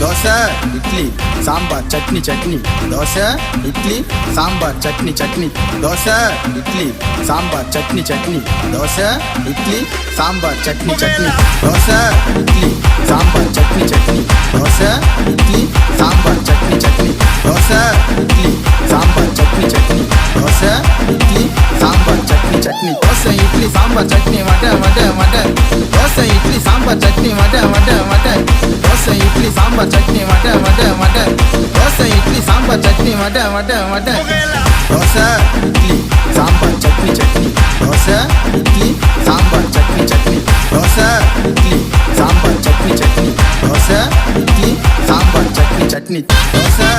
dosa idli sambar chutney chutney dosa idli sambar chutney chutney dosa idli sambar chutney chutney dosa idli sambar chutney chutney dosa idli sambar chutney chutney dosa idli sambar chutney chutney dosa idli sambar chutney chutney dosa idli sambar chutney chutney dosa idli sambar chutney வடை வடை வடை dosa idli sambar chutney வடை வடை வடை dosa idli sambar chutney வடை வடை வடை dosa idli sambar chutney வடை வடை வடை dosa idli sambar chutney chutney dosa idli sambar chutney chutney dosa idli sambar chutney chutney dosa idli sambar chutney chutney dosa